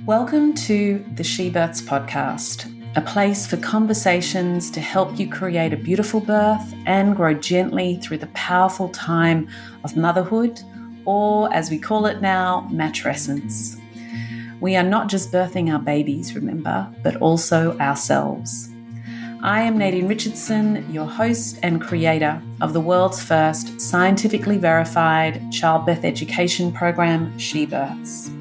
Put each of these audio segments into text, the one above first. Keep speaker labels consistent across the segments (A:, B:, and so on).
A: Welcome to the She Births podcast, a place for conversations to help you create a beautiful birth and grow gently through the powerful time of motherhood, or as we call it now, matrescence. We are not just birthing our babies, remember, but also ourselves. I am Nadine Richardson, your host and creator of the world's first scientifically verified childbirth education program, She Births.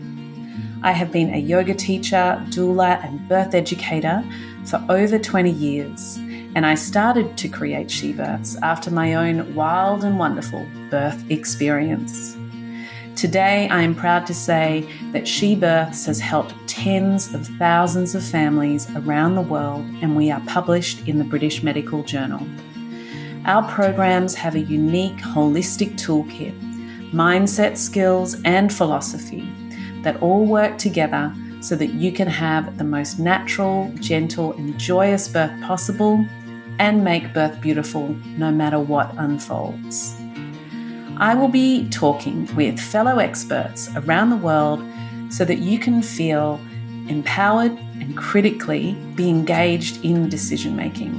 A: I have been a yoga teacher, doula, and birth educator for over 20 years, and I started to create She Births after my own wild and wonderful birth experience. Today, I am proud to say that She Births has helped tens of thousands of families around the world, and we are published in the British Medical Journal. Our programs have a unique, holistic toolkit, mindset skills, and philosophy that all work together so that you can have the most natural, gentle, and joyous birth possible and make birth beautiful no matter what unfolds. I will be talking with fellow experts around the world so that you can feel empowered and critically be engaged in decision making.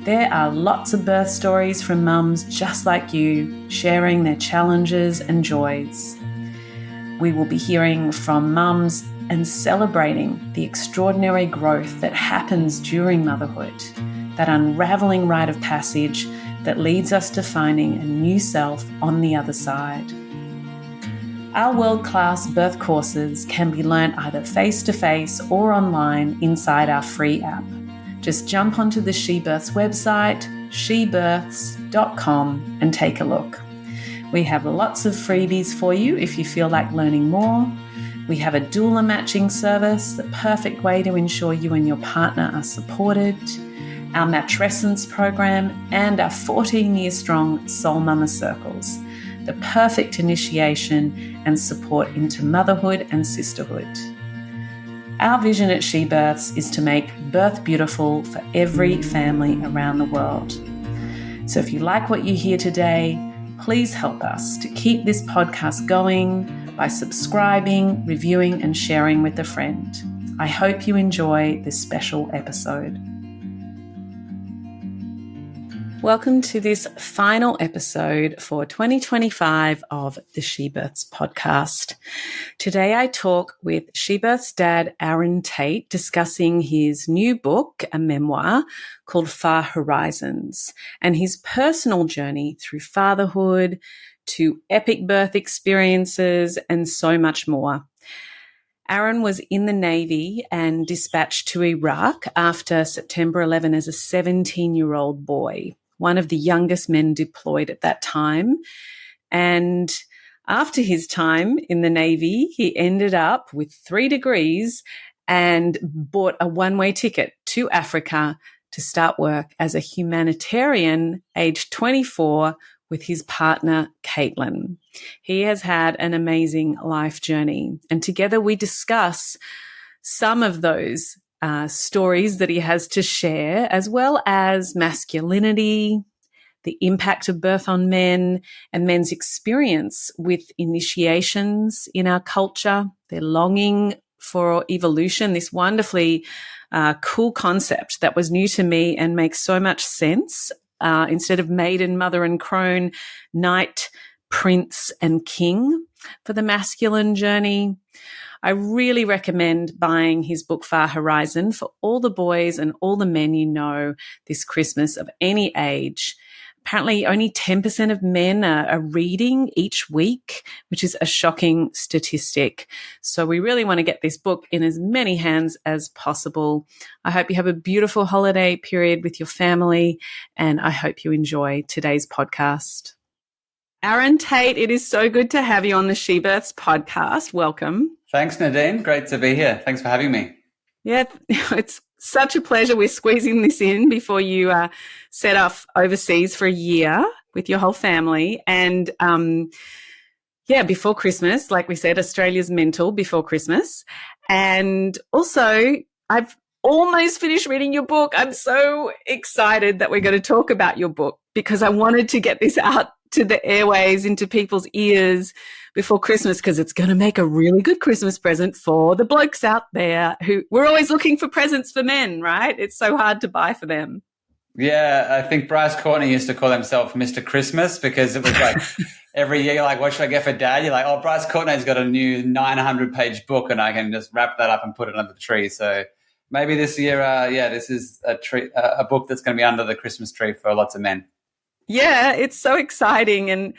A: There are lots of birth stories from mums just like you, sharing their challenges and joys. We will be hearing from mums and celebrating the extraordinary growth that happens during motherhood, that unraveling rite of passage that leads us to finding a new self on the other side. Our world-class birth courses can be learnt either face-to-face or online inside our free app. Just jump onto the She Births website, shebirths.com, and take a look. We have lots of freebies for you if you feel like learning more. We have a doula matching service, the perfect way to ensure you and your partner are supported, our matrescence program, and our 14-year-strong Soul Mama Circles, the perfect initiation and support into motherhood and sisterhood. Our vision at She Births is to make birth beautiful for every family around the world. So if you like what you hear today, please help us to keep this podcast going by subscribing, reviewing, and sharing with a friend. I hope you enjoy this special episode. Welcome to this final episode for 2025 of the She Births podcast. Today I talk with She Births dad Aaron Tait discussing his new book, a memoir called Far Horizons, and his personal journey through fatherhood to epic birth experiences and so much more. Aaron was in the Navy and dispatched to Iraq after September 11 as a 17-year-old boy, one of the youngest men deployed at that time. And after his time in the Navy, he ended up with 3 degrees and bought a one-way ticket to Africa to start work as a humanitarian, aged 24, with his partner, Kaitlin. He has had an amazing life journey, and together we discuss some of those stories that he has to share, as well as masculinity, the impact of birth on men, and men's experience with initiations in our culture, their longing for evolution, this wonderfully cool concept that was new to me and makes so much sense. Instead of maiden, mother, and crone, knight, prince, and king for the masculine journey. I really recommend buying his book, Far Horizon, for all the boys and all the men you know this Christmas of any age. Apparently, only 10% of men are reading each week, which is a shocking statistic. So we really want to get this book in as many hands as possible. I hope you have a beautiful holiday period with your family, and I hope you enjoy today's podcast. Aaron Tait, it is so good to have you on the She Births podcast. Welcome.
B: Thanks, Nadine. Great to be here. Thanks for having me.
A: Yeah, it's such a pleasure. We're squeezing this in before you set off overseas for a year with your whole family. And before Christmas, like we said, Australia's mental before Christmas. And also, I've almost finished reading your book. I'm so excited that we're going to talk about your book because I wanted to get this out to the airwaves, into people's ears before Christmas because it's going to make a really good Christmas present for the blokes out there who we're always looking for presents for men, right? It's so hard to buy for them.
B: Yeah, I think Bryce Courtney used to call himself Mr. Christmas because it was like every year, like, what should I get for dad? You're like, oh, Bryce Courtney's got a new 900-page book and I can just wrap that up and put it under the tree. So maybe this year, this is a book that's going to be under the Christmas tree for lots of men.
A: Yeah, it's so exciting. And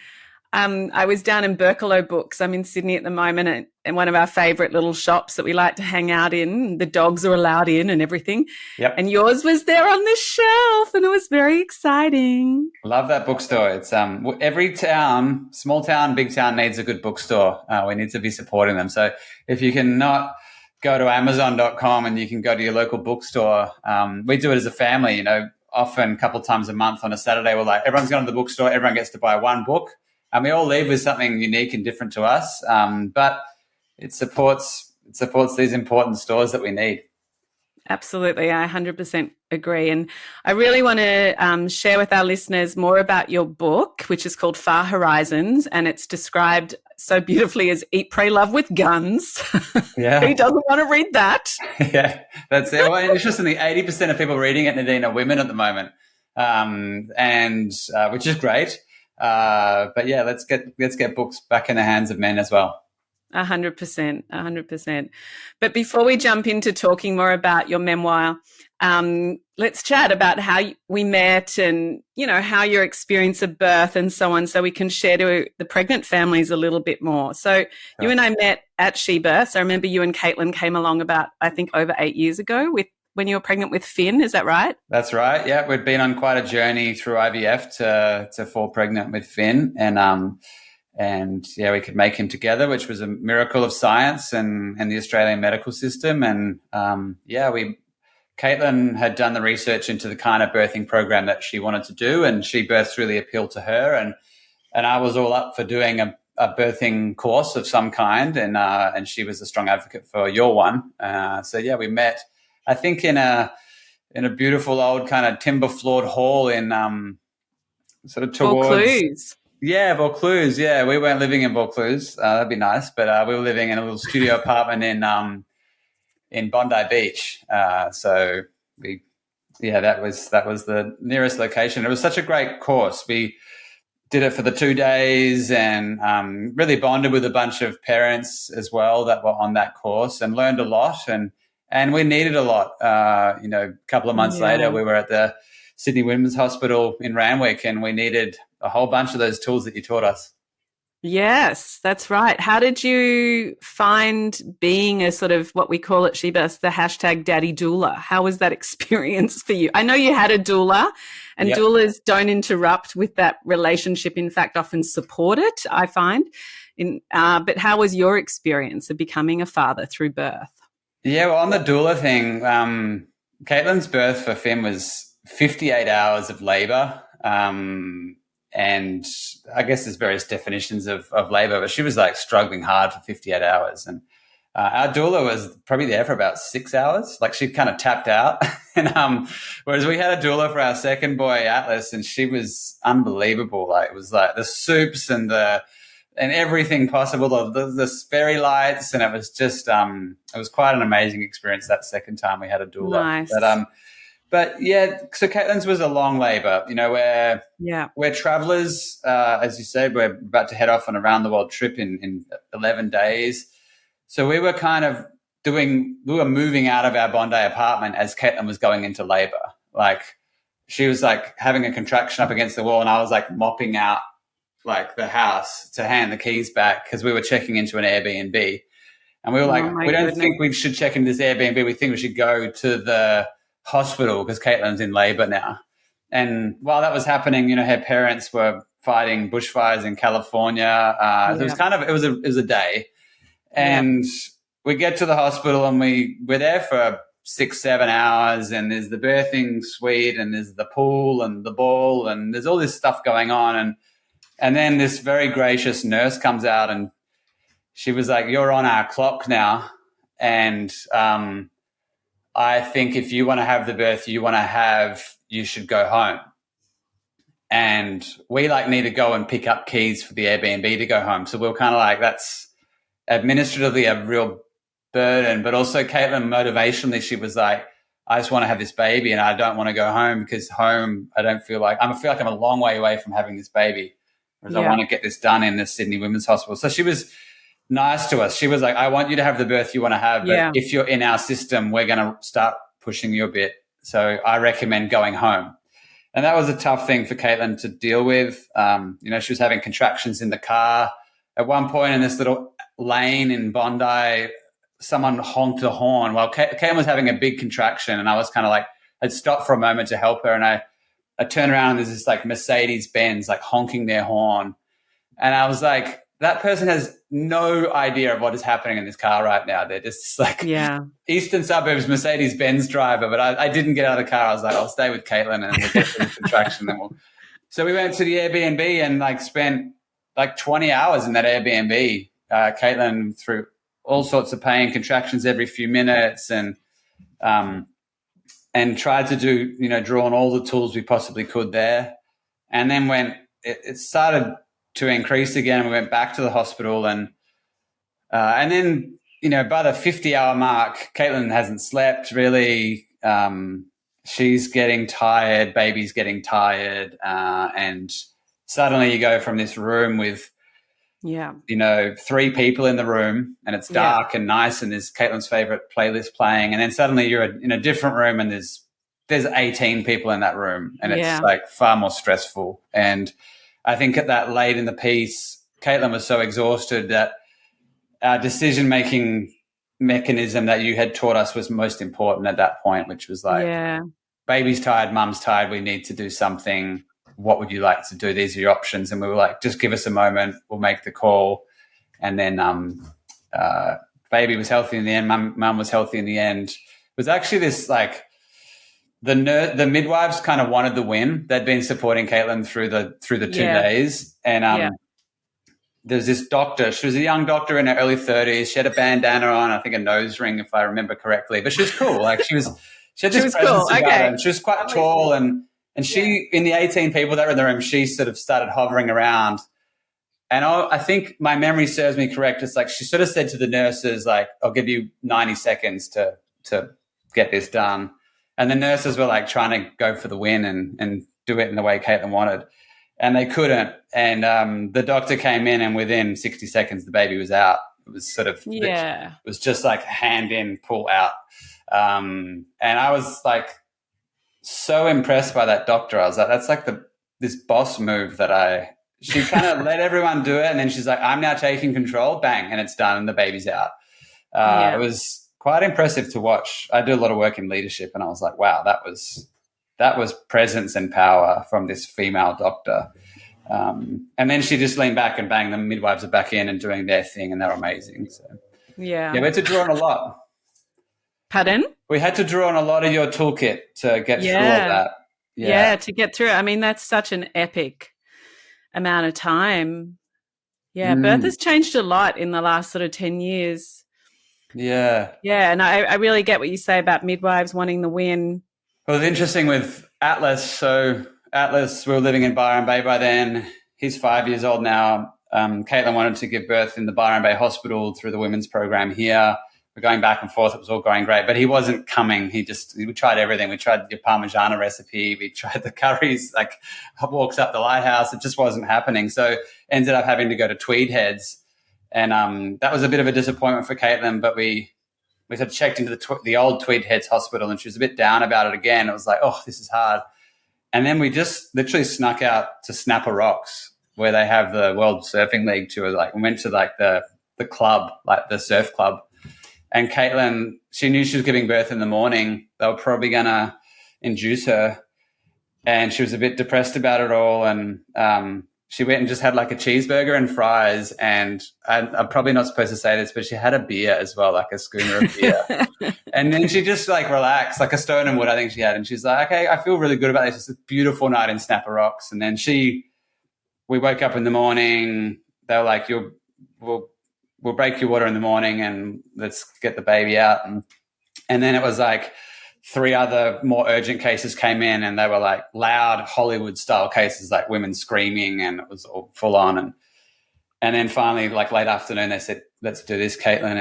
A: I was down in Berkelo Books. I'm in Sydney at the moment, and one of our favourite little shops that we like to hang out in. The dogs are allowed in and everything.
B: Yep.
A: And yours was there on the shelf, and it was very exciting.
B: Love that bookstore. It's every town, small town, big town, needs a good bookstore. We need to be supporting them. So if you can not go to Amazon.com and you can go to your local bookstore, we do it as a family. Often a couple of times a month on a Saturday, we're like, everyone's going to the bookstore. Everyone gets to buy one book. And we all leave with something unique and different to us, but it supports these important stores that we need.
A: Absolutely, I 100% agree. And I really want to share with our listeners more about your book, which is called Far Horizons, and it's described so beautifully as Eat, Pray, Love with Guns.
B: Yeah.
A: Who doesn't want to read that?
B: Yeah, that's it. Well, interestingly, 80% of people reading it, Nadine, are women at the moment, and which is great. But yeah, let's get books back in the hands of men as well.
A: 100%, 100%. But before we jump into talking more about your memoir, let's chat about how we met and, how your experience of birth and so on, so we can share to the pregnant families a little bit more. So You and I met at She Births. I remember you and Kaitlin came along about, I think, over 8 years ago when you were pregnant with Finn. Is that right?
B: That's right. Yeah, we'd been on quite a journey through IVF to fall pregnant with Finn, and we could make him together, which was a miracle of science and the Australian medical system. And Kaitlin had done the research into the kind of birthing program that she wanted to do, and She Births really appealed to her. And I was all up for doing a birthing course of some kind, and she was a strong advocate for your one. We met, I think, in a beautiful old kind of timber floored hall in sort of towards
A: Vaucluse.
B: Yeah, Vaucluse. Yeah, we weren't living in Vaucluse. That'd be nice, but we were living in a little studio apartment in Bondi Beach. That was the nearest location. It was such a great course. We did it for the 2 days and really bonded with a bunch of parents as well that were on that course and learned a lot. And we needed a lot. A couple of months later, we were at the Sydney Women's Hospital in Randwick, and we needed a whole bunch of those tools that you taught us.
A: Yes, that's right. How did you find being a sort of what we call at She Births, the hashtag daddy doula? How was that experience for you? I know you had a doula, and doulas don't interrupt with that relationship. In fact, often support it, I find. But how was your experience of becoming a father through birth?
B: Yeah, well, on the doula thing, Caitlin's birth for Finn was 58 hours of labor. And I guess there's various definitions of labor, but she was like struggling hard for 58 hours. And our doula was probably there for about 6 hours. Like she kind of tapped out. And whereas we had a doula for our second boy, Atlas, and she was unbelievable. Like it was like the soups and everything possible, the fairy lights. And it was just, it was quite an amazing experience that second time we had a doula.
A: Nice.
B: But yeah, so Caitlin's was a long labor, we're travelers, as you said, we're about to head off on a round the world trip in 11 days. So we were moving out of our Bondi apartment as Kaitlin was going into labor. Like she was like having a contraction up against the wall, and I was like mopping out like the house to hand the keys back because we were checking into an Airbnb. And we were we don't think we should check into this Airbnb. We think we should go to the hospital because Caitlin's in labor now. And while that was happening, her parents were fighting bushfires in California. It was a day. And we get to the hospital and we're there for 6-7 hours, and there's the birthing suite and there's the pool and the ball and there's all this stuff going on. And then this very gracious nurse comes out and she was like, "You're on our clock now. And I think if you want to have the birth you should go home." and we like need to go and pick up keys for the Airbnb to go home. So we were kind of like, that's administratively a real burden, but also Kaitlin motivationally, she was like, I just want to have this baby and I don't want to go home because home, I feel like I'm a long way away from having this baby. Whereas I want to get this done in the Sydney Women's Hospital. So she was nice to us. She was like, I want you to have the birth you want to have, but if you're in our system, we're going to start pushing you a bit. So I recommend going home. And that was a tough thing for Kaitlin to deal with. She was having contractions in the car. At one point in this little lane in Bondi, someone honked a horn while Kaitlin was having a big contraction, and I was kind of like, I'd stopped for a moment to help her, and I turned around and there's this like Mercedes Benz like honking their horn, and I was like, that person has no idea of what is happening in this car right now. They're just like Eastern Suburbs Mercedes Benz driver, but I didn't get out of the car. I was like, I'll stay with Kaitlin and we'll get through the contraction. So we went to the Airbnb and like spent like 20 hours in that Airbnb. Kaitlin through all sorts of pain, contractions every few minutes, and tried to do, draw on all the tools we possibly could there. And then when it started to increase again, we went back to the hospital, and then, by the 50-hour mark, Kaitlin hasn't slept really. She's getting tired, baby's getting tired, and suddenly you go from this room with 3 people in the room, and it's dark and nice, and there's Caitlin's favorite playlist playing, and then suddenly you're in a different room and there's 18 people in that room, and it's like far more stressful. And I think at that late in the piece, Kaitlin was so exhausted that our decision-making mechanism that you had taught us was most important at that point, which was like, baby's tired, mum's tired, we need to do something. What would you like to do? These are your options. And we were like, just give us a moment, we'll make the call. And then baby was healthy in the end, mum was healthy in the end. It was actually this like, the midwives kind of wanted the win. They'd been supporting Kaitlin through the 2 days. And there's this doctor. She was a young doctor in her early 30s. She had a bandana on, I think a nose ring, if I remember correctly. But she was cool. Like she had this presence about her. And she was quite tall, and she, in the 18 people that were in the room, she sort of started hovering around. And I think my memory serves me correct. It's like she sort of said to the nurses, like, I'll give you 90 seconds to get this done. And the nurses were like trying to go for the win and do it in the way Kaitlin wanted. And they couldn't. And the doctor came in, and within 60 seconds, the baby was out. It was sort of, it was just like hand in, pull out. And I was like so impressed by that doctor. I was like, that's like this boss move she kind of let everyone do it. And then she's like, I'm now taking control, bang, and it's done, and the baby's out. It was quite impressive to watch. I do a lot of work in leadership, and I was like, wow, that was presence and power from this female doctor. And then she just leaned back and bang, the midwives are back in and doing their thing, and they're amazing. So we had to draw on a lot.
A: Pardon?
B: We had to draw on a lot of your toolkit to get through all that.
A: Yeah, to get through it. I mean, that's such an epic amount of time. Yeah, birth has changed a lot in the last sort of 10 years. Yeah. Yeah, and I really get what you say about midwives wanting the win.
B: Well, it's interesting with Atlas. So Atlas, we were living in Byron Bay by then. He's 5 years old now. Kaitlin wanted to give birth in the Byron Bay Hospital through the women's program here. We're going back and forth. It was all going great, but he wasn't coming. We tried everything. We tried your Parmigiana recipe. We tried the curries, like walks up the lighthouse. It just wasn't happening. So ended up having to go to Tweed Heads. And that was a bit of a disappointment for Kaitlin, but we had checked into the old Tweed Heads Hospital, and she was a bit down about it again. It was like, oh, this is hard. And then we just literally snuck out to Snapper Rocks, where they have the World Surfing League tour. Like we went to like the club, like the surf club. And Kaitlin, she knew she was giving birth in the morning. They were probably going to induce her. And she was a bit depressed about it all. And she went and just had like a cheeseburger and fries. And I'm probably not supposed to say this, but she had a beer as well, like a schooner of beer. And then she just like relaxed, like a stone and wood, I think she had. And she's like, okay, I feel really good about this. It's a beautiful night in Snapper Rocks. And then we woke up in the morning. They were like, we'll break your water in the morning and let's get the baby out. And then it was like 3 other more urgent cases came in, and they were like loud Hollywood style cases, like women screaming, and it was all full on. And then finally, like late afternoon, they said, "Let's do this, Kaitlin."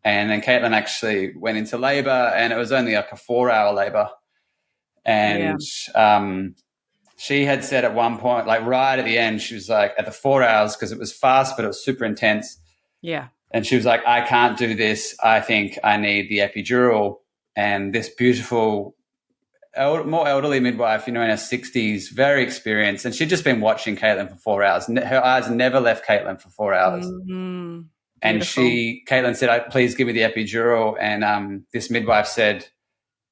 B: And then Kaitlin actually went into labor, and it was only like a 4-hour labor. And she had said at one point, like right at the end, she was like, at the 4 hours, because it was fast, but it was super intense.
A: Yeah.
B: And she was like, "I can't do this. I think I need the epidural." And this beautiful, more elderly midwife, in her 60s, very experienced. And she'd just been watching Kaitlin for 4 hours. Her eyes never left Kaitlin for 4 hours.
A: Mm-hmm.
B: And Kaitlin said, "Please give me the epidural." And this midwife said,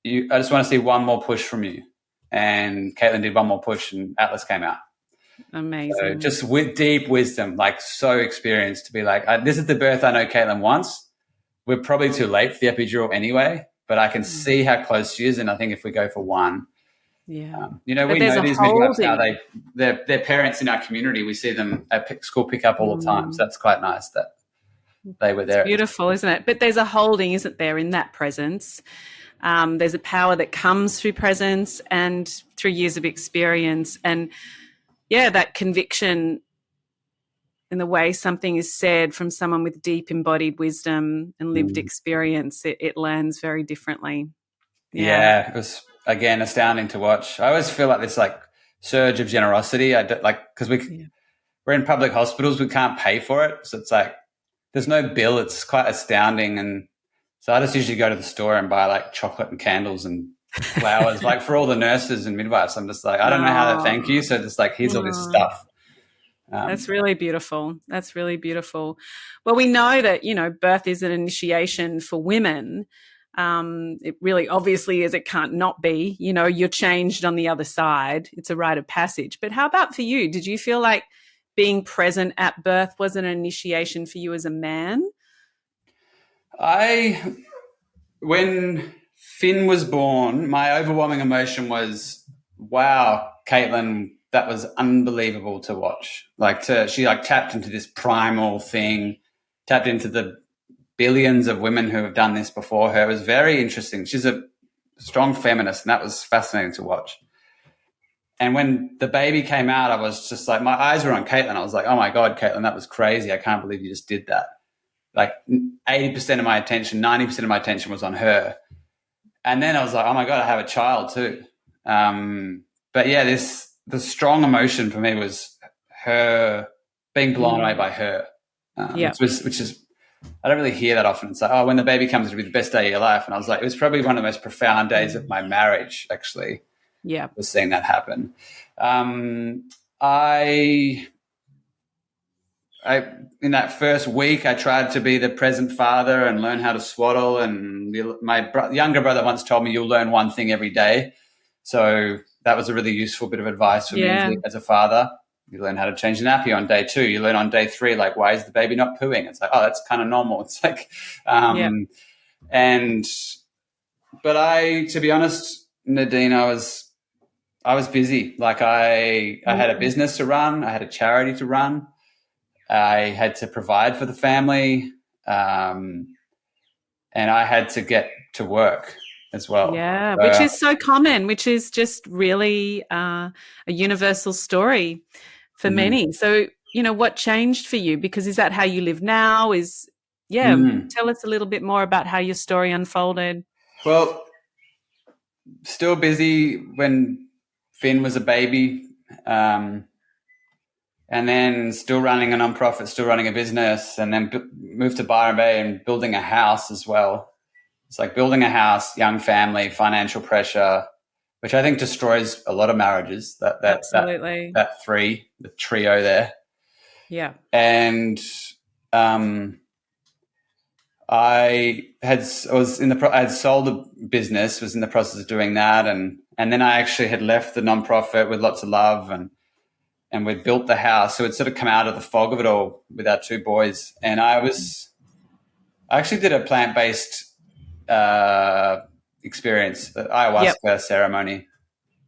B: "I just want to see one more push from you." And Kaitlin did one more push, and Atlas came out.
A: Amazing.
B: So just with deep wisdom, like so experienced, to be like, "This is the birth I know Kaitlin wants. We're probably too late for the epidural anyway, but I can see how close she is, and I think if we go for one." We know these midwives now. They're parents in our community. We see them at school pickup all the time. So that's quite nice that they were there.
A: It's beautiful, isn't it? But there's a holding, isn't there, in that presence? There's a power that comes through presence and through years of experience. And, that conviction in the way something is said from someone with deep embodied wisdom and lived experience, it lands very differently.
B: Yeah, it was, again, astounding to watch. I always feel like this surge of generosity. Because we're in public hospitals, we can't pay for it. So it's like there's no bill. It's quite astounding. And so I just usually go to the store and buy chocolate and candles and flowers, for all the nurses and midwives. I'm just like, I don't know how to thank you. So just here's all this stuff.
A: That's really beautiful. That's really beautiful. Well, we know that, birth is an initiation for women. It really obviously is. It can't not be. You're changed on the other side. It's a rite of passage. But how about for you? Did you feel like being present at birth was an initiation for you as a man?
B: When Finn was born, my overwhelming emotion was, wow, Kaitlin, that was unbelievable to watch. She tapped into this primal thing, tapped into the billions of women who have done this before her. It was very interesting. She's a strong feminist, and that was fascinating to watch. And when the baby came out, I was just like, my eyes were on Kaitlin. I was like, "Oh my God, Kaitlin, that was crazy. I can't believe you just did that." 80% of my attention, 90% of my attention was on her. And then I was like, "Oh my God, I have a child too." But yeah, the strong emotion for me was her being blown away by her, which is, I don't really hear that often. It's like, "Oh, when the baby comes, it'll be the best day of your life." And I was like, it was probably one of the most profound days of my marriage, actually.
A: Yeah.
B: Was seeing that happen. In that first week, I tried to be the present father and learn how to swaddle. And my younger brother once told me, "You'll learn one thing every day." So that was a really useful bit of advice for me as a father. You learn how to change the nappy on day 2. You learn on day 3, why is the baby not pooing? It's like, oh, that's kind of normal. It's but to be honest, Nadine, I was busy. I had a business to run. I had a charity to run. I had to provide for the family. And I had to get to work as well.
A: Yeah, which is so common, which is just really a universal story for many. So, what changed for you? Because is that how you live now? Tell us a little bit more about how your story unfolded.
B: Well, still busy when Finn was a baby, and then still running a nonprofit, still running a business, and then moved to Byron Bay and building a house as well. It's like building a house, young family, financial pressure, which I think destroys a lot of marriages.
A: Absolutely.
B: That the trio there.
A: Yeah.
B: And I had sold the business, was in the process of doing that, and then I actually had left the nonprofit with lots of love, and we'd built the house. So it sort of come out of the fog of it all with our 2 boys. And I actually did a plant-based experience, the ayahuasca ceremony.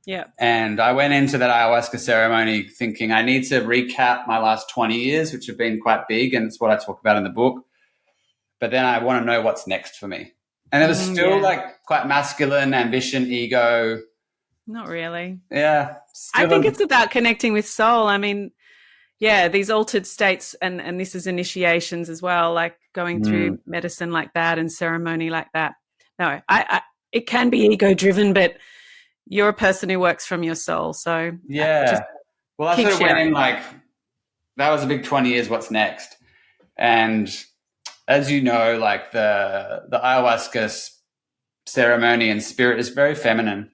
A: Yeah.
B: And I went into that ayahuasca ceremony thinking I need to recap my last 20 years, which have been quite big, and it's what I talk about in the book. But then I want to know what's next for me. And it was still
A: Yeah.
B: like quite masculine, ambition, ego.
A: Not really.
B: Yeah.
A: I
B: Still
A: think it's about connecting with soul. I mean, yeah, these altered states, and this is initiations as well, like going through medicine like that and ceremony like that. No, I it can be ego driven, but you're a person who works from your soul. So just
B: Well, I
A: keep
B: sort of went
A: sharing.
B: in like, that was a big 20 years, what's next? And as you know, like the ayahuasca ceremony and spirit is very feminine.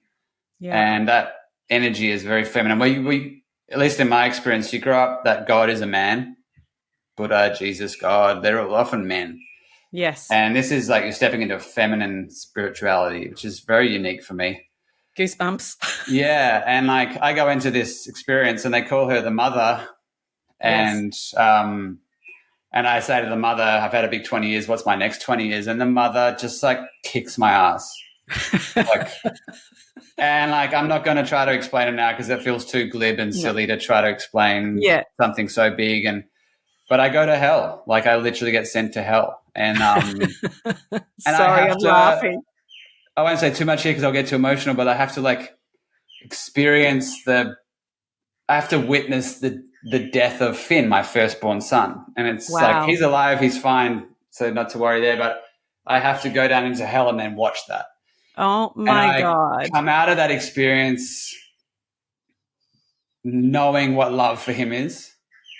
A: Yeah.
B: And that energy is very feminine. We at least in my experience, you grow up that God is a man. Buddha, Jesus, God, they're all often men.
A: Yes.
B: And this is like you're stepping into a feminine spirituality, which is very unique for me.
A: Goosebumps.
B: Yeah. And like I go into this experience and they call her the mother. And and I say to the mother, I've had a big 20 years. What's my next 20 years? And the mother just like kicks my ass. And like, I'm not going to try to explain it now because it feels too glib and silly to try to explain something so big. But I go to hell. Like I literally get sent to hell. And,
A: Sorry, I'm laughing.
B: I won't say too much here because I'll get too emotional, but I have to like experience I have to witness the death of Finn, my firstborn son. And it's like, he's alive, he's fine. So not to worry there, but I have to go down into hell and then watch that.
A: Oh my God.
B: Come out of that experience knowing what love for him is.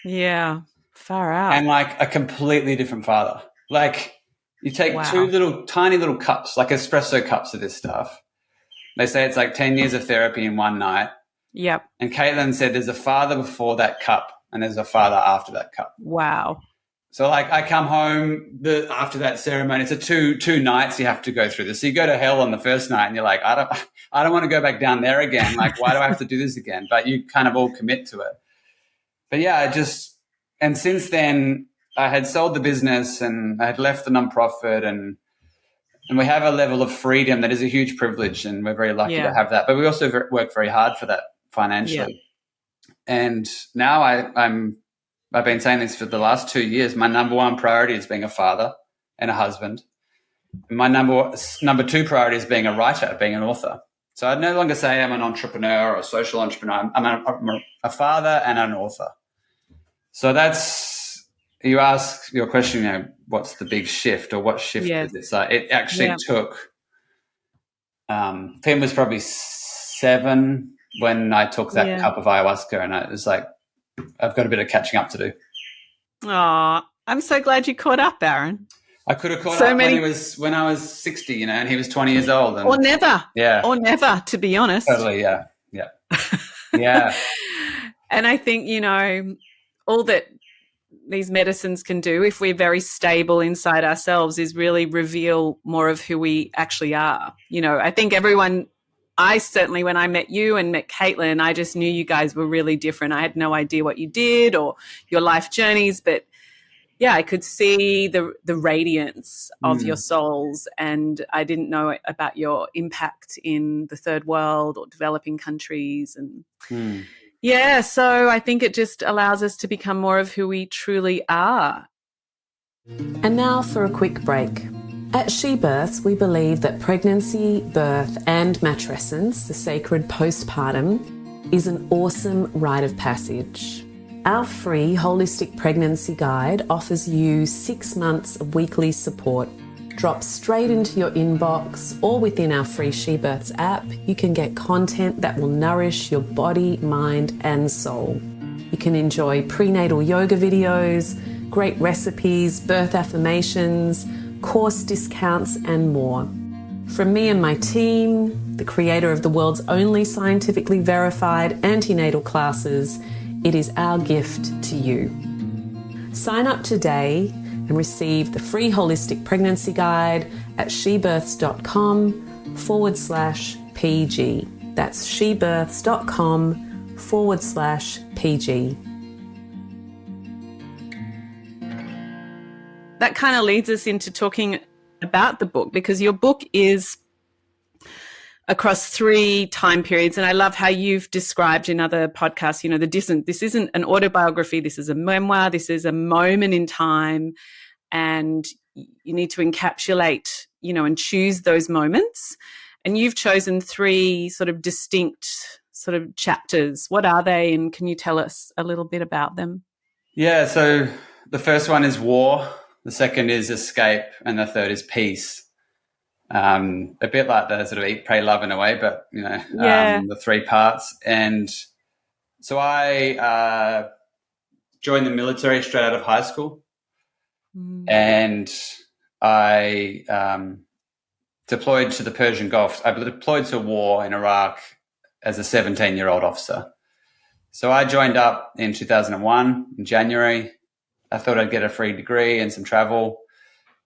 A: Yeah. Far out.
B: And like a completely different father. Like you take two tiny little cups, like espresso cups of this stuff. They say it's like 10 years of therapy in one night.
A: Yep.
B: And Kaitlin said there's a father before that cup and there's a father after that cup.
A: Wow.
B: So like I come home after that ceremony. It's a two nights you have to go through this. So you go to hell on the first night and you're like, I don't want to go back down there again. Like, why do I have to do this again? But you kind of all commit to it. But yeah, and since then I had sold the business and I had left the nonprofit and we have a level of freedom that is a huge privilege and we're very lucky to have that. But we also work very hard for that financially. Yeah. And now I've been saying this for the last 2 years. My number one priority is being a father and a husband. And my number two priority is being a writer, being an author. So I'd no longer say I'm an entrepreneur or a social entrepreneur. I'm a father and an author. So you ask your question, what's the big shift or what shifted? It's like it actually took, Finn was probably 7 when I took that cup of ayahuasca and it was like, I've got a bit of catching up to do.
A: Oh, I'm so glad you caught up, Aaron.
B: I could have caught up when I was 60, and he was 20 years old.
A: Or never.
B: Yeah.
A: Or never, to be honest.
B: Totally, yeah. Yeah. Yeah.
A: And I think, all that these medicines can do if we're very stable inside ourselves is really reveal more of who we actually are. I think I certainly, when I met you and met Kaitlin, I just knew you guys were really different. I had no idea what you did or your life journeys, but yeah, I could see the radiance of your souls, and I didn't know about your impact in the third world or developing countries. And so I think it just allows us to become more of who we truly are. And now for a quick break. At She Births, we believe that pregnancy, birth, and matrescence, the sacred postpartum, is an awesome rite of passage. Our free holistic pregnancy guide offers you 6 months of weekly support. Drop straight into your inbox or within our free She Births app, you can get content that will nourish your body, mind, and soul. You can enjoy prenatal yoga videos, great recipes, birth affirmations, course discounts, and more. From me and my team, the creator of the world's only scientifically verified antenatal classes, it is our gift to you. Sign up today and receive the free holistic pregnancy guide at shebirths.com/PG. That's shebirths.com/PG. That kind of leads us into talking about the book, because your book is across 3 time periods. And I love how you've described in other podcasts, this isn't an autobiography. This is a memoir. This is a moment in time. And you need to encapsulate, and choose those moments. And you've chosen 3 sort of distinct sort of chapters. What are they, and can you tell us a little bit about them?
B: Yeah, so the first one is war, the second is escape, and the third is peace. A bit like the sort of eat, pray, love in a way, but, the 3 parts. And so I joined the military straight out of high school, and I deployed to the Persian Gulf. I deployed to war in Iraq as a 17-year-old officer. So I joined up in 2001 in January. I thought I'd get a free degree and some travel,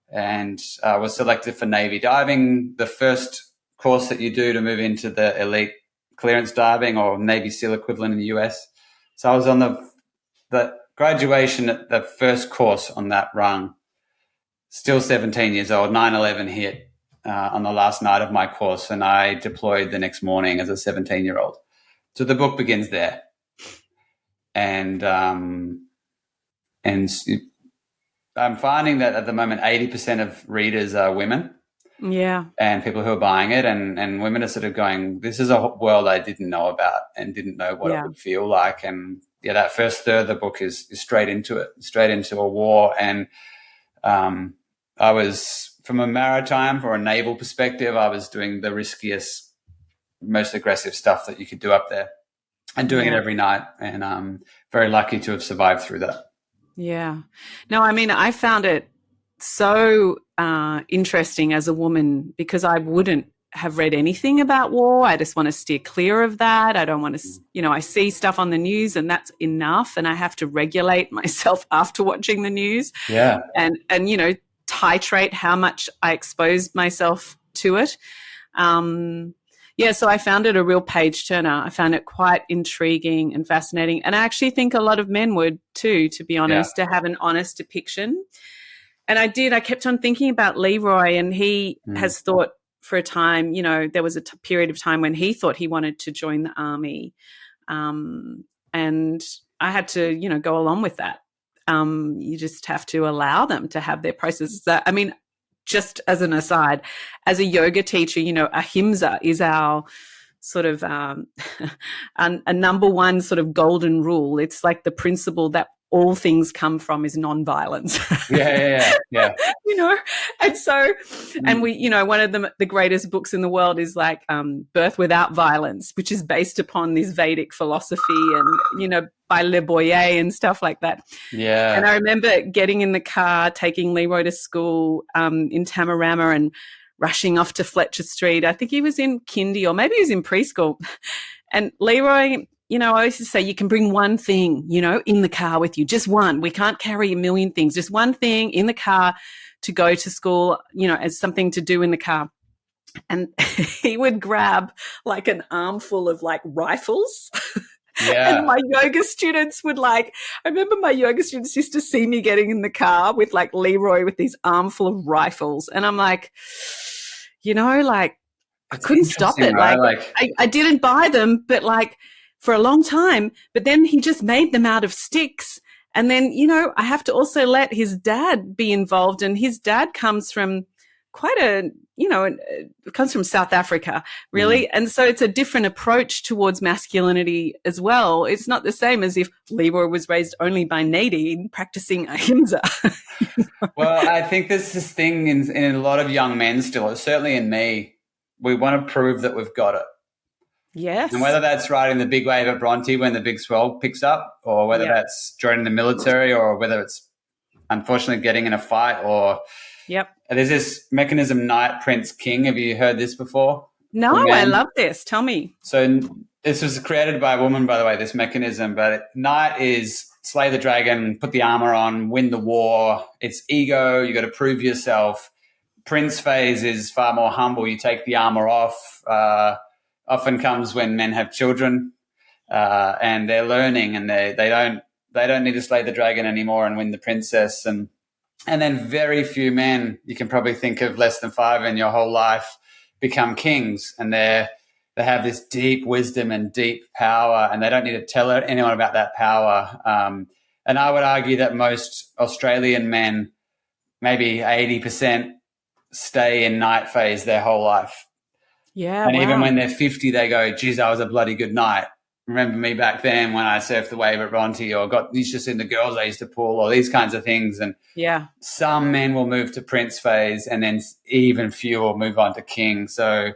B: and I was selected for Navy diving, the first course that you do to move into the elite clearance diving, or Navy SEAL equivalent in the US. So I was on the graduation at the first course on that rung, still 17 years old. 9/11 hit on the last night of my course, and I deployed the next morning as a 17-year-old. So the book begins there. And I'm finding that at the moment 80% of readers are women.
A: Yeah.
B: And people who are buying it, and women are sort of going, this is a world I didn't know about and didn't know what it would feel like. And that first third of the book is straight into it, straight into a war. And I was, from a maritime or a naval perspective, I was doing the riskiest, most aggressive stuff that you could do up there, and doing it every night. And I'm very lucky to have survived through that.
A: Yeah. No, I mean, I found it so interesting as a woman, because I wouldn't have read anything about war. I just want to steer clear of that. I don't want to, I see stuff on the news and that's enough. And I have to regulate myself after watching the news.
B: Yeah.
A: And titrate how much I expose myself to it. So I found it a real page turner. I found it quite intriguing and fascinating. And I actually think a lot of men would too, to be honest, to have an honest depiction. And I kept on thinking about Leroy, and he has thought for a time, there was a period of time when he thought he wanted to join the army. And I had to, go along with that. You just have to allow them to have their processes. I mean, just as an aside, as a yoga teacher, ahimsa is our sort of a number one sort of golden rule. It's like the principle that all things come from is nonviolence.
B: Yeah.
A: And so, and we, one of the greatest books in the world is like Birth Without Violence, which is based upon this Vedic philosophy and, by Le Boyer and stuff like that.
B: Yeah.
A: And I remember getting in the car, taking Leroy to school in Tamarama and rushing off to Fletcher Street. I think he was in kindy, or maybe he was in preschool. And Leroy, I used to say, you can bring one thing, in the car with you, just one. We can't carry a million things, just one thing in the car to go to school, as something to do in the car. And he would grab like an armful of like rifles.
B: Yeah.
A: And my yoga students would I remember my yoga students used to see me getting in the car with like Leroy with these armful of rifles. And I'm like, I couldn't stop it.
B: Right?
A: I didn't buy them, but for a long time, but then he just made them out of sticks. And then, I have to also let his dad be involved. And his dad comes from comes from South Africa, really. And so it's a different approach towards masculinity as well. It's not the same as if Leroy was raised only by Nadine practicing ahimsa.
B: Well, I think there's this thing in a lot of young men still, certainly in me, we want to prove that we've got it.
A: Yes.
B: And whether that's riding the big wave at Bronte when the big swell picks up, or whether that's joining the military, or whether it's unfortunately getting in a fight, or there's this mechanism, Knight, Prince, King. Have you heard this before?
A: No, I love this. Tell me.
B: So this was created by a woman, by the way, this mechanism. But Knight is slay the dragon, put the armor on, win the war. It's ego. You got to prove yourself. Prince phase is far more humble. You take the armor off. Often comes when men have children and they're learning, and they don't need to slay the dragon anymore and win the princess. And then very few men, you can probably think of less than 5 in your whole life, become kings, and they have this deep wisdom and deep power, and they don't need to tell anyone about that power. And I would argue that most Australian men, maybe 80% stay in night phase their whole life.
A: Yeah.
B: And
A: Wow.
B: even when they're 50, they go, geez, that was a bloody good night. Remember me back then when I surfed the wave at Bronte, or got used to seeing the girls I used to pull, or these kinds of things. And
A: yeah.
B: some men will move to Prince phase, and then even fewer will move on to King. So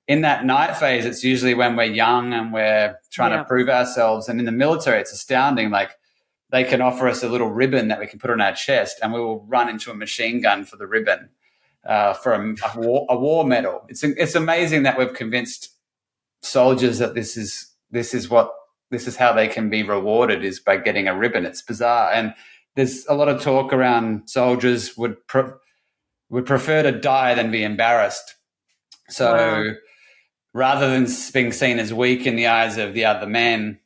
B: in that night phase, it's usually when we're young and we're trying to prove ourselves. And in the military, it's astounding. Like, they can offer us a little ribbon that we can put on our chest, and we will run into a machine gun for the ribbon, for a war medal. It's amazing that we've convinced soldiers that this is how they can be rewarded, is by getting a ribbon. It's bizarre. And there's a lot of talk around soldiers would prefer to die than be embarrassed. So rather than being seen as weak in the eyes of the other men,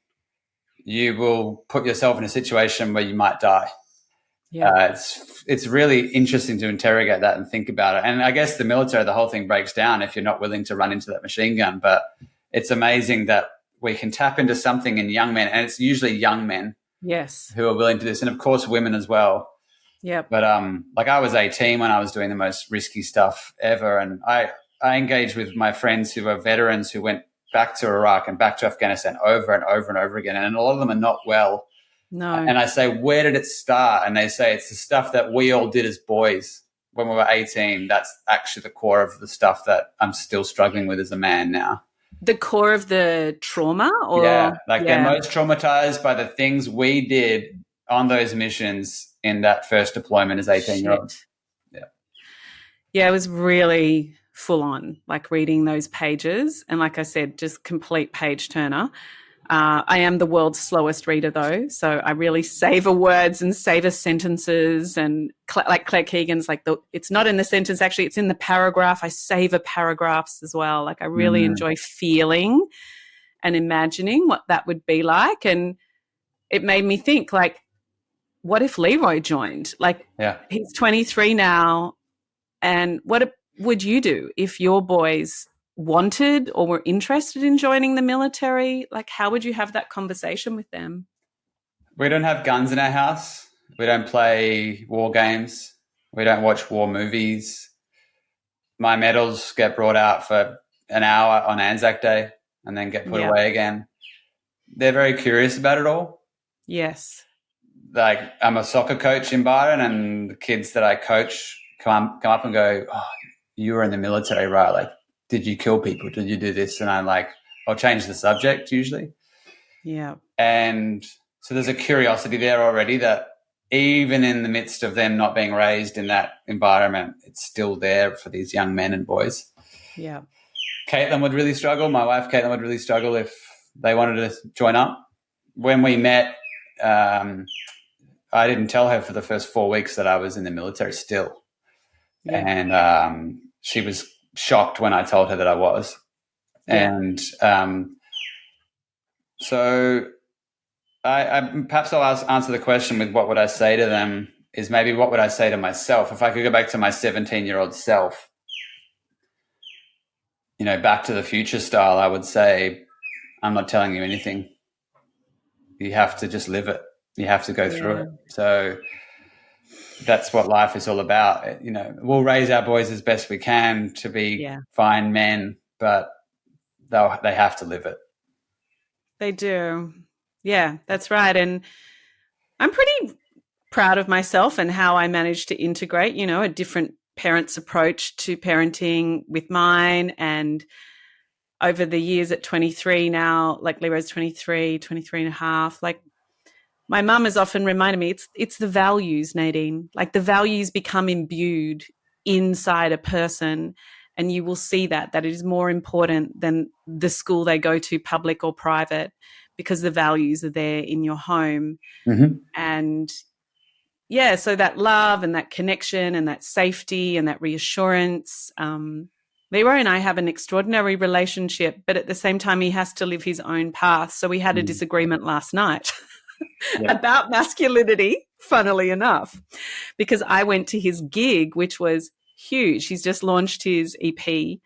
B: you will put yourself in a situation where you might die. Yeah. It's really interesting to interrogate that and think about it. And I guess the military, the whole thing breaks down if you're not willing to run into that machine gun. But it's amazing that we can tap into something in young men, and it's usually young men, yes, who are willing to do this, and of course women as well. Yeah. But like, I was 18 when I was doing the most risky stuff ever, and I engaged with my friends who are veterans who went back to Iraq and back to Afghanistan over and over and over again, and a lot of them are not well. No. And I say, where did it start? And they say it's the stuff that we all did as boys when we were 18. That's actually the core of the stuff that I'm still struggling with as a man now. The core of the trauma? Or they're most traumatized by the things we did on those missions in that first deployment as 18-year-olds.
A: Yeah, it was really full on, like reading those pages. And like I said, just complete page turner. I am the world's slowest reader, though, so I really savor words and savor sentences. And like Claire Keegan's, like, it's not in the sentence, actually, it's in the paragraph. I savor paragraphs as well. Like, I really enjoy feeling and imagining what that would be like. And it made me think, like, what if Leroy joined? Like, he's 23 now, and what would you do if your boys wanted or were interested in joining the military? Like, how would you have that conversation with them?
B: We don't have guns in our house. We don't play war games. We don't watch war movies. My medals get brought out for an hour on Anzac Day and then get put away again. They're very curious about it all. Yes. Like, I'm a soccer coach in Byron, and the kids that I coach come up and go, oh, you were in the military, right? Like, did you kill people? Did you do this? And I'm like, I'll change the subject usually. Yeah. And so there's a curiosity there already that even in the midst of them not being raised in that environment, it's still there for these young men and boys. Yeah. Kaitlin would really struggle. My wife, Kaitlin, would really struggle if they wanted to join up. When we met, I didn't tell her for the first 4 weeks that I was in the military still. Yeah. And she was shocked when I told her that I was. Yeah. And so I perhaps I'll answer the question with what would I say to them, is maybe what would I say to myself? If I could go back to my 17-year-old self, you know, Back to the Future style, I would say, I'm not telling you anything. You have to just live it. You have to go through it. So that's what life is all about. You know, we'll raise our boys as best we can to be fine men, but they have to live it. They do. Yeah, that's right. And I'm pretty proud of myself and how I managed to integrate, you know, a different parent's approach to parenting with mine. And over the years at 23 now, like Leroy's 23 and a half, like, my mum has often reminded me, it's the values, Nadine. Like, the values become imbued inside a person, and you will see that it is more important than the school they go to, public or private, because the values are there in your home. Mm-hmm. And yeah, so that love and that connection and that safety and that reassurance. Leroy and I have an extraordinary relationship, but at the same time, he has to live his own path. So we had a disagreement last night. About masculinity, funnily enough, because I went to his gig, which was huge. He's just launched his EP,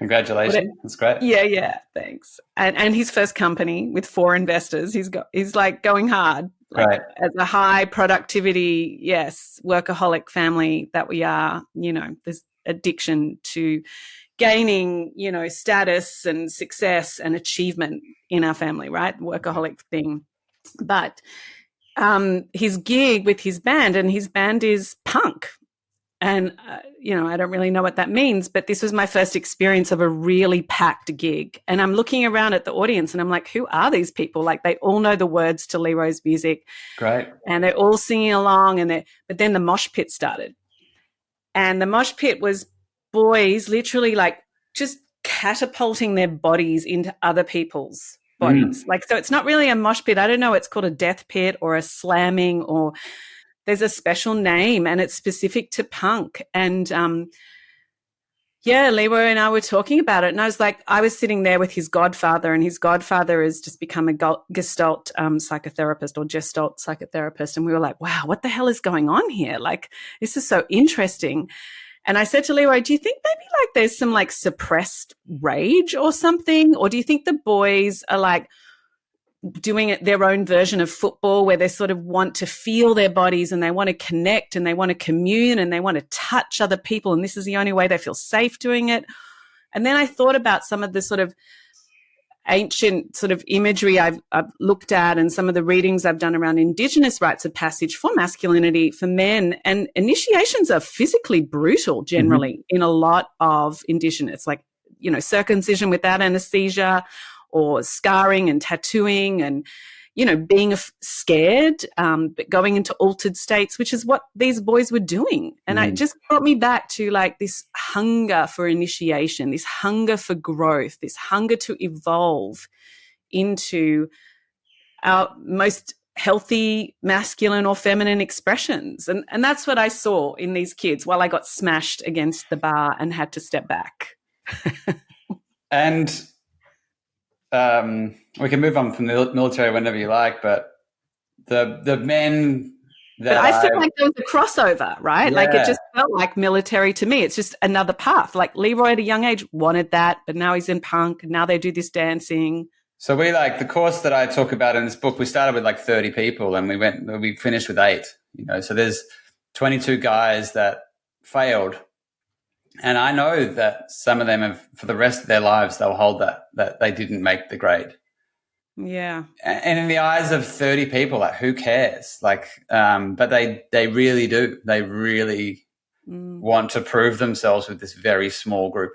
B: Congratulations. That's great.
A: Yeah, thanks. And his first company with 4 investors. He's like going hard, like
B: Great.
A: as a high productivity, yes, workaholic family that we are. There's addiction to gaining, status and success and achievement in our family, right? Workaholic thing. But his gig with his band, and his band is punk. And, I don't really know what that means, but this was my first experience of a really packed gig. And I'm looking around at the audience and I'm like, who are these people? Like, they all know the words to Leroy's music.
B: Great.
A: And they're all singing along. But then the mosh pit started. And the mosh pit was boys literally like just catapulting their bodies into other people's bodies. Like, so it's not really a mosh pit. I don't know. It's called a death pit or a slamming, or there's a special name, and it's specific to punk. And Leroy and I were talking about it, and I was sitting there with his godfather, and his godfather has just become a Gestalt psychotherapist or Gestalt psychotherapist. And we were like, wow, what the hell is going on here? Like, this is so interesting. And I said to Leroy, do you think maybe like there's some like suppressed rage or something? Or do you think the boys are like doing it their own version of football, where they sort of want to feel their bodies and they want to connect and they want to commune and they want to touch other people, and this is the only way they feel safe doing it? And then I thought about some of the sort of ancient sort of imagery I've looked at, and some of the readings I've done around Indigenous rites of passage for masculinity for men. And initiations are physically brutal generally in a lot of Indigenous, like, circumcision without anesthesia, or scarring and tattooing, and, being scared, but going into altered states, which is what these boys were doing. And it just brought me back to like this hunger for initiation, this hunger for growth, this hunger to evolve into our most healthy masculine or feminine expressions. And that's what I saw in these kids while I got smashed against the bar and had to step back.
B: And we can move on from the military whenever you like, but the men that
A: But I feel like there was a crossover, right? Yeah. Like, it just felt like military to me. It's just another path. Like, Leroy at a young age wanted that, but now he's in punk, and now they do this dancing.
B: So we, like, the course that I talk about in this book, we started with like 30 people and we finished with 8, so there's 22 guys that failed. And I know that some of them have, for the rest of their lives, they'll hold that they didn't make the grade.
A: Yeah.
B: And in the eyes of 30 people, like, who cares? Like, but they really do. They really want to prove themselves with this very small group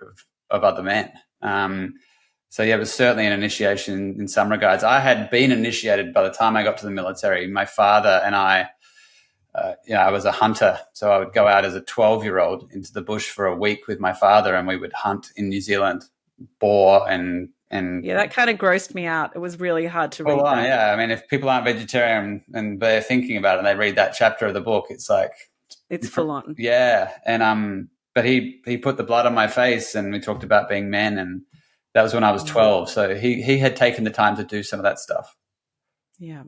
B: of other men. So yeah, it was certainly an initiation in some regards. I had been initiated by the time I got to the military. My father and I was a hunter, so I would go out as a 12-year-old into the bush for a week with my father, and we would hunt in New Zealand boar and
A: yeah, that kind of grossed me out. It was really hard to read that.
B: Yeah, I mean, if people aren't vegetarian and they're thinking about it and they read that chapter of the book, it's like
A: it's full on.
B: Yeah, and but he put the blood on my face, and we talked about being men, and that was when I was 12. So he had taken the time to do some of that stuff.
A: Yeah.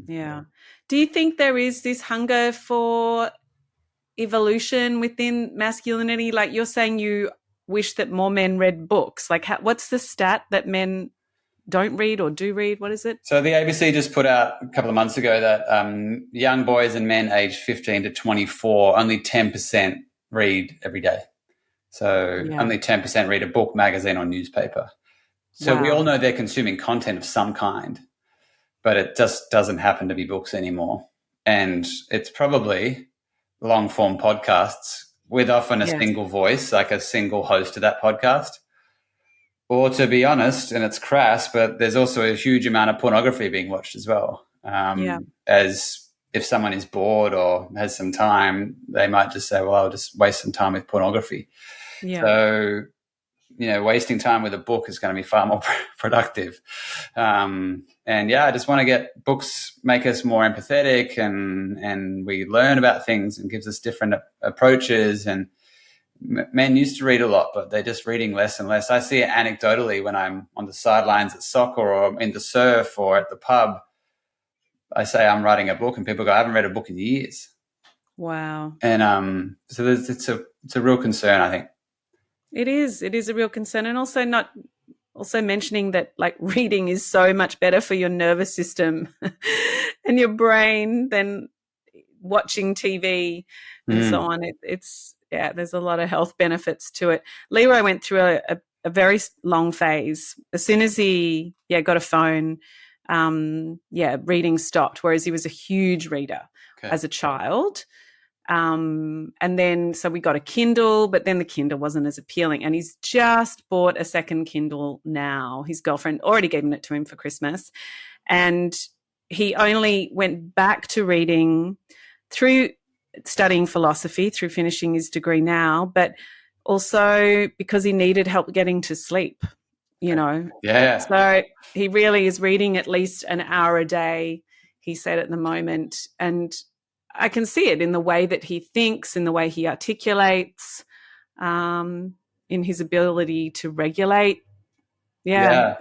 A: Yeah. Do you think there is this hunger for evolution within masculinity? Like, you're saying you wish that more men read books. Like, what's the stat that men don't read or do read? What is it?
B: So the ABC just put out a couple of months ago that young boys and men aged 15 to 24, only 10% read every day. So only 10% read a book, magazine, or newspaper. So we all know they're consuming content of some kind, but it just doesn't happen to be books anymore. And it's probably long-form podcasts with often a single voice, like a single host of that podcast. Or, to be honest, and it's crass, but there's also a huge amount of pornography being watched as well. As if someone is bored or has some time, they might just say, well, I'll just waste some time with pornography. Yeah. So, wasting time with a book is going to be far more productive. I just want to get books, make us more empathetic, and we learn about things and gives us different approaches. And men used to read a lot, but they're just reading less and less. I see it anecdotally when I'm on the sidelines at soccer or in the surf or at the pub. I say I'm writing a book, and people go, I haven't read a book in years.
A: Wow.
B: And so it's a real concern, I think.
A: It is. It is a real concern. And also mentioning that like reading is so much better for your nervous system and your brain than watching TV and so on. It's yeah, there's a lot of health benefits to it. Leroy went through a very long phase. As soon as he got a phone, reading stopped, whereas he was a huge reader as a child. And then so we got a Kindle, but then the Kindle wasn't as appealing. And he's just bought a second Kindle now. His girlfriend already gave it to him for Christmas. And he only went back to reading through studying philosophy, through finishing his degree now, but also because he needed help getting to sleep, you know.
B: Yeah.
A: So he really is reading at least an hour a day, he said, at the moment. And I can see it in the way that he thinks, in the way he articulates, in his ability to regulate. Yeah.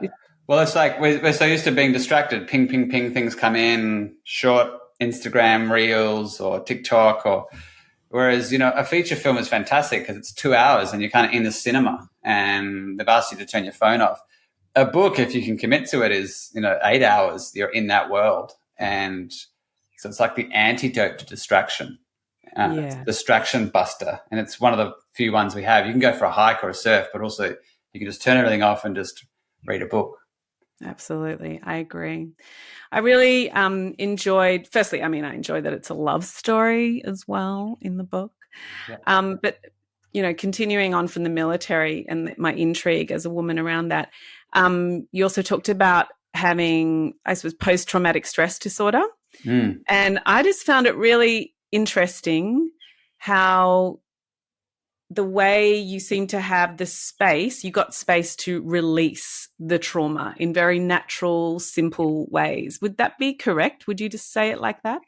B: Well, it's like we're so used to being distracted. Ping, ping, ping, things come in, short Instagram reels or TikTok, or whereas, you know, a feature film is fantastic because it's 2 hours and you're kind of in the cinema and they've asked you to turn your phone off. A book, if you can commit to it, is, you know, 8 hours. You're in that world. And so it's like the antidote to distraction. It's a distraction buster. And it's one of the few ones we have. You can go for a hike or a surf, but also you can just turn everything off and just read a book.
A: Absolutely. I agree. I really enjoyed, firstly, I enjoy that it's a love story as well in the book. Yeah. But, you know, continuing on from the military and my intrigue as a woman around that, you also talked about having, I suppose, post-traumatic stress disorder. And I just found it really interesting how the way you seem to have the space, you got space to release the trauma in very natural, simple ways. Would that be correct? Would you just say it like that?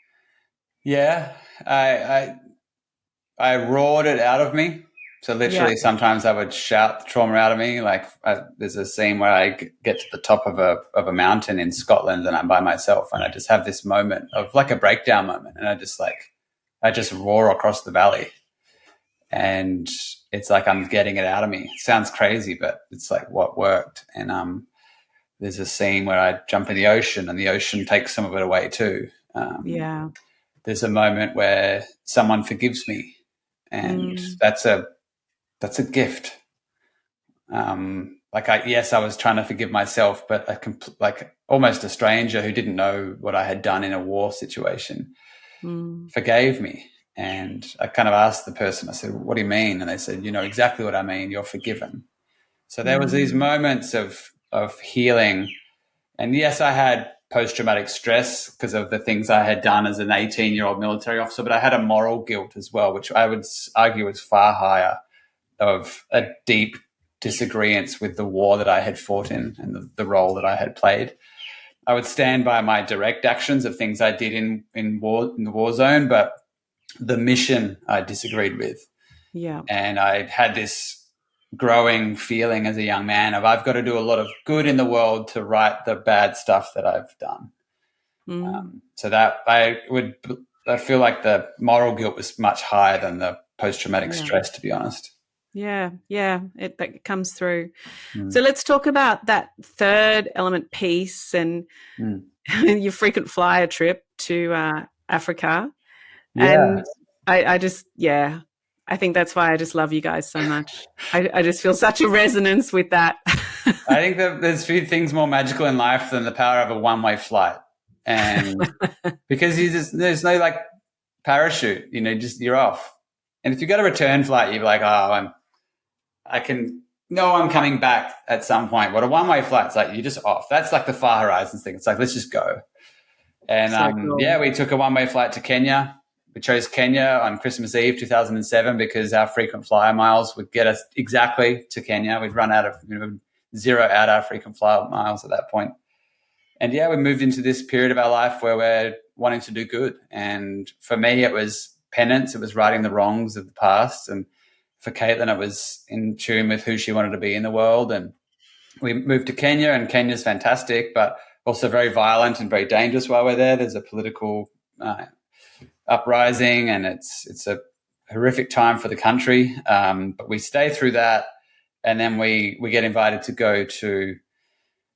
B: Yeah, I roared it out of me. So literally sometimes I would shout the trauma out of me. Like there's a scene where I get to the top of a mountain in Scotland and I'm by myself and I just have this moment of like a breakdown moment. And I just roar across the valley. And it's like I'm getting it out of me. It sounds crazy, but it's like what worked. And there's a scene where I jump in the ocean and the ocean takes some of it away too. There's a moment where someone forgives me, and that's a gift. I was trying to forgive myself, but like almost a stranger who didn't know what I had done in a war situation forgave me. And I kind of asked the person, I said, what do you mean? And they said, you know exactly what I mean. You're forgiven. So there was these moments of healing. And yes, I had post-traumatic stress because of the things I had done as an 18-year-old military officer, but I had a moral guilt as well, which I would argue was far higher, of a deep disagreement with the war that I had fought in and the role that I had played. I would stand by my direct actions of things I did in the war zone, but the mission I disagreed with. Yeah. And I had this growing feeling as a young man of I've got to do a lot of good in the world to right the bad stuff that I've done. So that I feel like the moral guilt was much higher than the post-traumatic stress, to be honest.
A: Yeah, that comes through. So let's talk about that third element piece and your frequent flyer trip to Africa. And I think that's why I just love you guys so much. I just feel such a resonance with that.
B: I think that there's few things more magical in life than the power of a one-way flight. And because there's no like parachute, you know, just you're off. And if you got a return flight, you're like, I'm coming back at some point. But a one-way flight's like you're just off. That's like the Far Horizons thing. It's like, let's just go. And cool. We took a one-way flight to Kenya. We chose Kenya on Christmas Eve 2007 because our frequent flyer miles would get us exactly to Kenya. We'd run out of zero out our frequent flyer miles at that point. And we moved into this period of our life where we're wanting to do good. And for me, it was penance. It was righting the wrongs of the past. And for Kaitlin, it was in tune with who she wanted to be in the world. And we moved to Kenya, and Kenya's fantastic, but also very violent and very dangerous while we're there. There's a political uprising, and it's a horrific time for the country. But we stay through that. And then we get invited to go to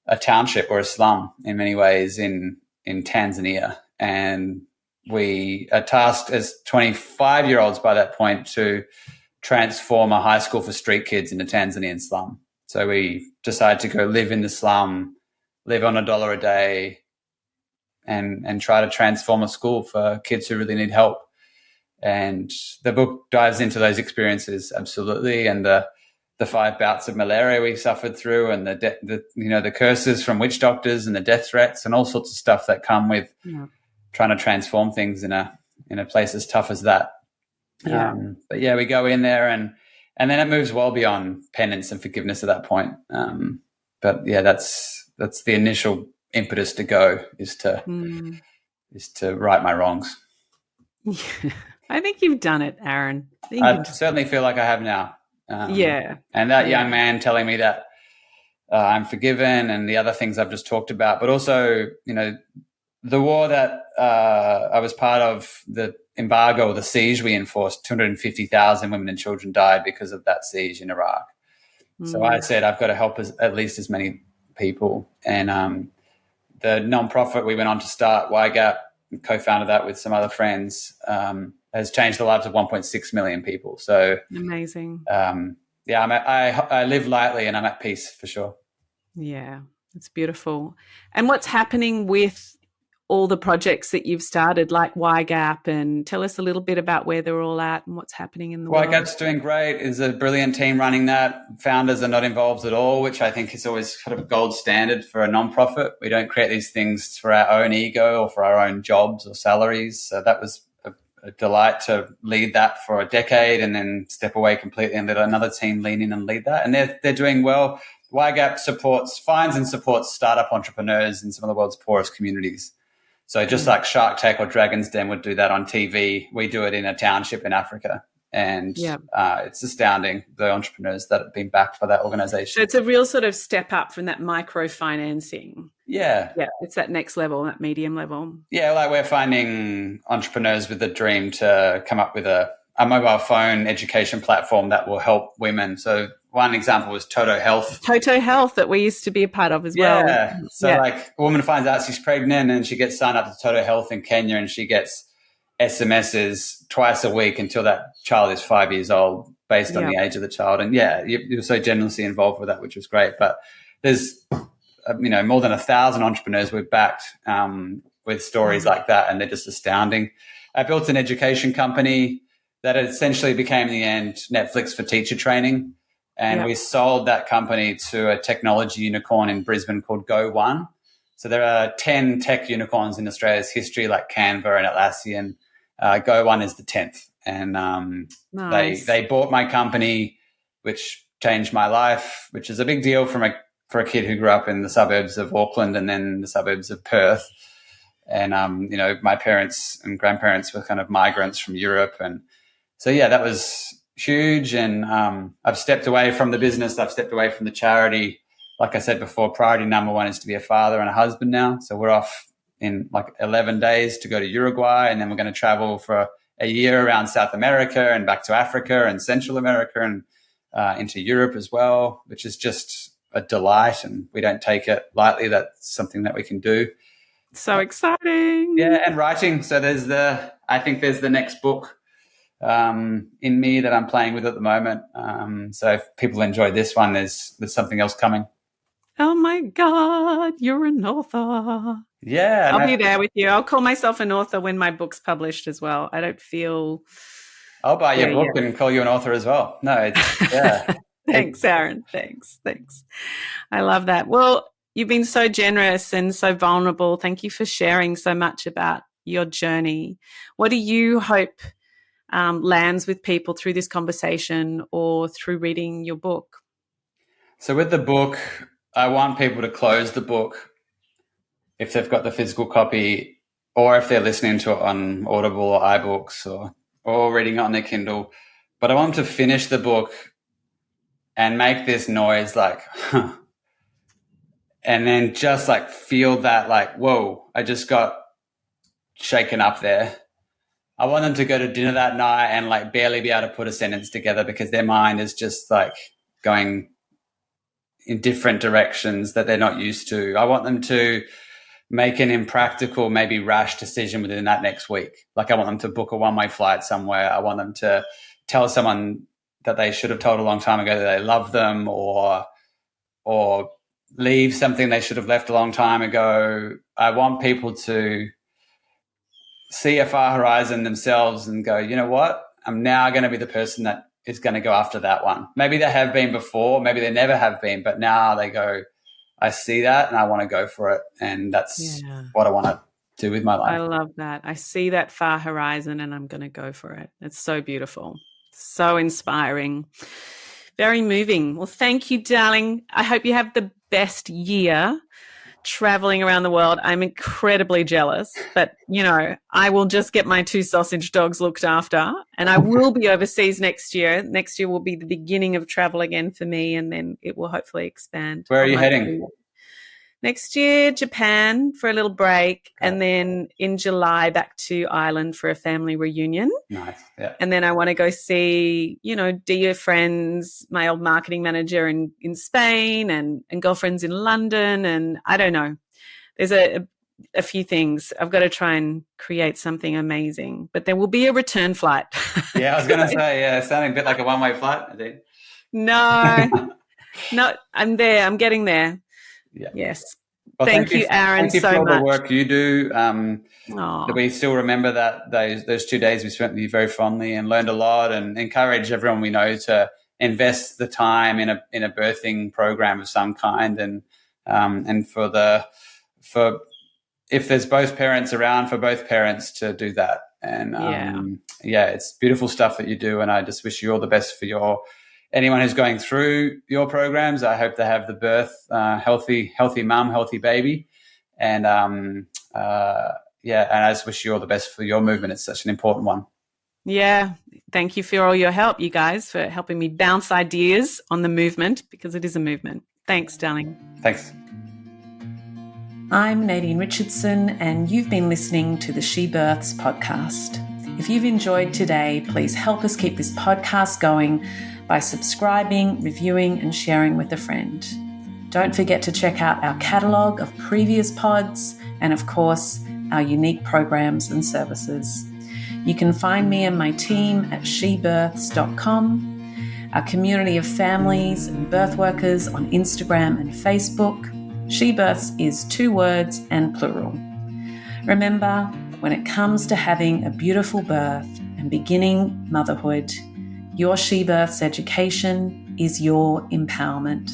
B: a township or a slum in many ways in Tanzania. And we are tasked as 25-year-olds by that point to transform a high school for street kids in a Tanzanian slum. So we decided to go live in the slum, live on $1 a day, and try to transform a school for kids who really need help. And the book dives into those experiences, absolutely, and the 5 bouts of malaria we suffered through, and the curses from witch doctors and the death threats and all sorts of stuff that come with trying to transform things in a place as tough as that.
A: Yeah.
B: But yeah, we go in there and then it moves well beyond penance and forgiveness at that point. But yeah, that's the initial impetus to go is to right my wrongs.
A: I think you've done it, Aaron.
B: I certainly feel like I have now. And that young man telling me that I'm forgiven and the other things I've just talked about, but also, the war that I was part of, the embargo or the siege we enforced, 250,000 women and children died because of that siege in Iraq. So I said, I've got to help at least as many people. And the nonprofit we went on to start, YGAP, co-founded that with some other friends, has changed the lives of 1.6 million people. So
A: amazing.
B: I live lightly and I'm at peace for sure.
A: Yeah, it's beautiful. And what's happening with all the projects that you've started, like YGAP, and tell us a little bit about where they're all at and what's happening in the world.
B: YGAP's doing great. There's a brilliant team running that. Founders are not involved at all, which I think is always kind of a gold standard for a nonprofit. We don't create these things for our own ego or for our own jobs or salaries. So that was a delight to lead that for a decade and then step away completely and let another team lean in and lead that. And they're doing well. YGAP finds and supports startup entrepreneurs in some of the world's poorest communities. So just like Shark Tank or Dragon's Den would do that on TV, we do it in a township in Africa. And it's astounding, the entrepreneurs that have been backed by that organization.
A: So it's a real sort of step up from that microfinancing.
B: Yeah.
A: Yeah, it's that next level, that medium level.
B: Yeah, like we're finding entrepreneurs with a dream to come up with a mobile phone education platform that will help women. So one example was Toto Health.
A: Toto Health that we used to be a part of as well.
B: Yeah. So like a woman finds out she's pregnant and she gets signed up to Toto Health in Kenya and she gets SMSs twice a week until that child is 5 years old based on the age of the child. And you're so generously involved with that, which was great. But there's, more than 1,000 entrepreneurs we've backed with stories like that. And they're just astounding. I built an education company that essentially became in the end Netflix for teacher training. And we sold that company to a technology unicorn in Brisbane called Go1. So there are 10 tech unicorns in Australia's history, like Canva and Atlassian. Go1 is the 10th. And
A: nice.
B: they bought my company, which changed my life, which is a big deal for a kid who grew up in the suburbs of Auckland and then the suburbs of Perth. And, my parents and grandparents were kind of migrants from Europe. And so, that was huge. And I've stepped away from the business. I've stepped away from the charity. Like I said before, priority number 1 is to be a father and a husband now. So we're off in like 11 days to go to Uruguay. And then we're going to travel for a year around South America and back to Africa and Central America and into Europe as well, which is just a delight. And we don't take it lightly. That's something that we can do.
A: So exciting.
B: Yeah. And writing. So I think there's the next book in me that I'm playing with at the moment. So if people enjoy this one, there's something else coming.
A: Oh my God, you're an author.
B: Yeah.
A: I'll be there with you. I'll call myself an author when my book's published as well. I don't feel...
B: I'll buy your book and call you an author as well. No, it's...
A: Thanks, Aaron. Thanks. I love that. Well, you've been so generous and so vulnerable. Thank you for sharing so much about your journey. What do you hope lands with people through this conversation or through reading your book?
B: So with the book, I want people to close the book if they've got the physical copy or if they're listening to it on Audible or iBooks or reading it on their Kindle. But I want them to finish the book and make this noise like, huh. And then just like feel that like, whoa, I just got shaken up there. I want them to go to dinner that night and like barely be able to put a sentence together because their mind is just like going in different directions that they're not used to. I want them to make an impractical, maybe rash decision within that next week. Like I want them to book a one-way flight somewhere. I want them to tell someone that they should have told a long time ago that they love them, or leave something they should have left a long time ago. I want people to see a far horizon themselves and go, you know what? I'm now going to be the person that is going to go after that one. Maybe they have been before, maybe they never have been, but now they go, I see that and I want to go for it. And that's what I want to do with my life.
A: I love that. I see that far horizon and I'm going to go for it. It's so beautiful, so inspiring, very moving. Well, thank you, darling. I hope you have the best year traveling around the world. I'm incredibly jealous, but I will just get my 2 sausage dogs looked after, and I will be overseas next year. Next year will be the beginning of travel again for me, and then it will hopefully expand.
B: Where are you heading?
A: Career. Next year, Japan for a little break, and then in July back to Ireland for a family reunion.
B: Nice, yeah.
A: And then I want to go see, dear friends, my old marketing manager in Spain and girlfriends in London. And I don't know. There's a few things. I've got to try and create something amazing. But there will be a return flight.
B: Yeah, I was going to say, sounding a bit like a one-way flight, I think.
A: No, I'm there. I'm getting there.
B: Yeah.
A: Yes.
B: Well,
A: thank you, Aaron,
B: thank you
A: so
B: for all
A: much.
B: the work you do. That we still remember that those 2 days we spent with you very fondly and learned a lot, and encourage everyone we know to invest the time in a birthing program of some kind, and for if there's both parents around, for both parents to do that. And it's beautiful stuff that you do, and I just wish you all the best for anyone who's going through your programs. I hope they have the birth, healthy mum, healthy baby. And and I just wish you all the best for your movement. It's such an important one.
A: Yeah. Thank you for all your help, you guys, for helping me bounce ideas on the movement, because it is a movement. Thanks, darling.
B: Thanks.
A: I'm Nadine Richardson, and you've been listening to the She Births podcast. If you've enjoyed today, please help us keep this podcast going by subscribing, reviewing, and sharing with a friend. Don't forget to check out our catalogue of previous pods and, of course, our unique programs and services. You can find me and my team at shebirths.com, our community of families and birth workers on Instagram and Facebook. She Births is 2 words and plural. Remember, when it comes to having a beautiful birth and beginning motherhood, your She Births education is your empowerment.